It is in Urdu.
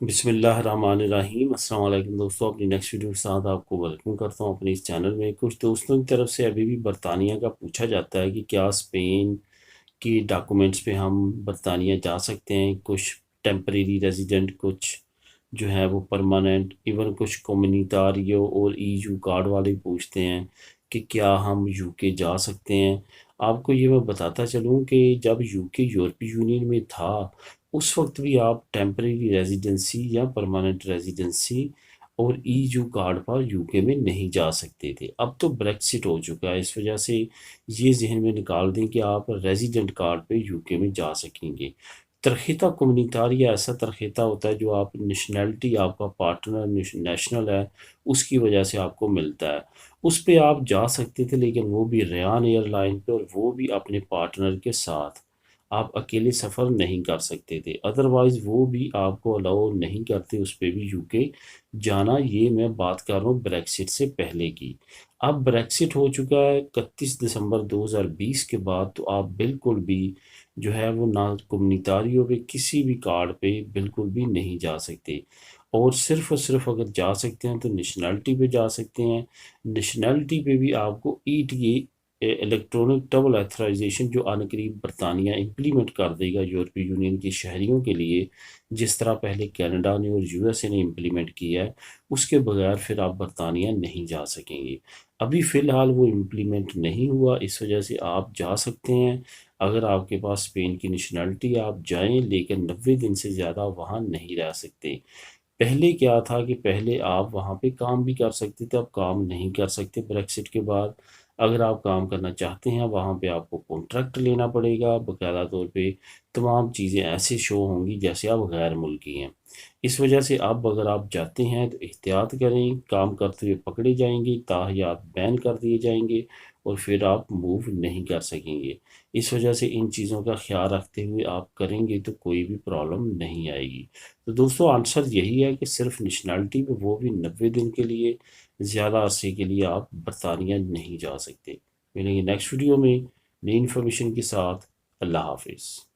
بسم اللہ الرحمن الرحیم۔ السلام علیکم دوستوں، اپنی نیکسٹ ویڈیو کے ساتھ آپ کو ویلکم کرتا ہوں اپنے اس چینل میں۔ کچھ دوستوں کی طرف سے ابھی بھی برطانیہ کا پوچھا جاتا ہے کہ کیا اسپین کی ڈاکومنٹس پہ ہم برطانیہ جا سکتے ہیں۔ کچھ ٹیمپریری ریزیڈنٹ، کچھ جو ہے وہ پرماننٹ، ایون کچھ کومنیتاریو اور EU کارڈ والے پوچھتے ہیں کہ کیا ہم UK جا سکتے ہیں۔ آپ کو یہ میں بتاتا چلوں کہ جب UK یورپی یونین میں تھا اس وقت بھی آپ ٹیمپریری ریزیڈنسی یا پرماننٹ ریزیڈنسی اور EU کارڈ پر UK میں نہیں جا سکتے تھے۔ اب تو بریکسٹ ہو چکا ہے، اس وجہ سے یہ ذہن میں نکال دیں کہ آپ ریزیڈنٹ کارڈ پہ UK میں جا سکیں گے۔ ترخیتہ کمیونیتاریا ایسا ترخیتہ ہوتا ہے جو آپ نیشنلٹی، آپ کا پارٹنر نیشنل ہے، اس کی وجہ سے آپ کو ملتا ہے۔ اس پہ آپ جا سکتے تھے، لیکن وہ بھی ریان ایئر لائن پہ، اور وہ بھی اپنے پارٹنر کے ساتھ۔ آپ اکیلے سفر نہیں کر سکتے تھے، ادروائز وہ بھی آپ کو الاؤ نہیں کرتے اس پہ بھی UK جانا۔ یہ میں بات کر رہا ہوں بریکسٹ سے پہلے کی۔ اب بریکسٹ ہو چکا ہے 31 دسمبر 2020 کے بعد، تو آپ بالکل بھی جو ہے وہ نہ کمیونیتاریوں پہ کسی بھی کارڈ پہ بالکل بھی نہیں جا سکتے، اور صرف اگر جا سکتے ہیں تو نیشنلٹی پہ جا سکتے ہیں۔ نیشنلٹی پہ بھی آپ کو ETA الیکٹرونک ڈبل ایتھرائزیشن جو آن قریب برطانیہ امپلیمنٹ کر دے گا یورپی یونین کے شہریوں کے لیے، جس طرح پہلے کینیڈا نے اور USA نے امپلیمنٹ کیا ہے، اس کے بغیر پھر آپ برطانیہ نہیں جا سکیں گے۔ ابھی فی الحال وہ امپلیمنٹ نہیں ہوا، اس وجہ سے آپ جا سکتے ہیں۔ اگر آپ کے پاس اسپین کی نیشنلٹی، آپ جائیں، لیکن 90 دن سے زیادہ وہاں نہیں رہ سکتے۔ پہلے کیا تھا کہ پہلے آپ وہاں پہ کام بھی کر سکتے تھے، اب کام نہیں کر سکتے بریکسٹ کے بعد۔ اگر آپ کام کرنا چاہتے ہیں وہاں پہ آپ کو کانٹریکٹ لینا پڑے گا، باقاعدہ طور پہ تمام چیزیں ایسے شو ہوں گی جیسے آپ غیر ملکی ہیں۔ اس وجہ سے اب اگر آپ جاتے ہیں تو احتیاط کریں، کام کرتے ہوئے پکڑے جائیں گے، تاحیات بین کر دیے جائیں گے، اور پھر آپ موو نہیں کر سکیں گے۔ اس وجہ سے ان چیزوں کا خیال رکھتے ہوئے آپ کریں گے تو کوئی بھی پرابلم نہیں آئے گی۔ تو دوستو آنسر یہی ہے کہ صرف نیشنلٹی پہ، وہ بھی 90 دن کے لیے، زیادہ عرصے کے لیے آپ برطانیہ نہیں جا سکتے۔ ملیں گے نیکسٹ ویڈیو میں نئی انفارمیشن کے ساتھ۔ اللہ حافظ۔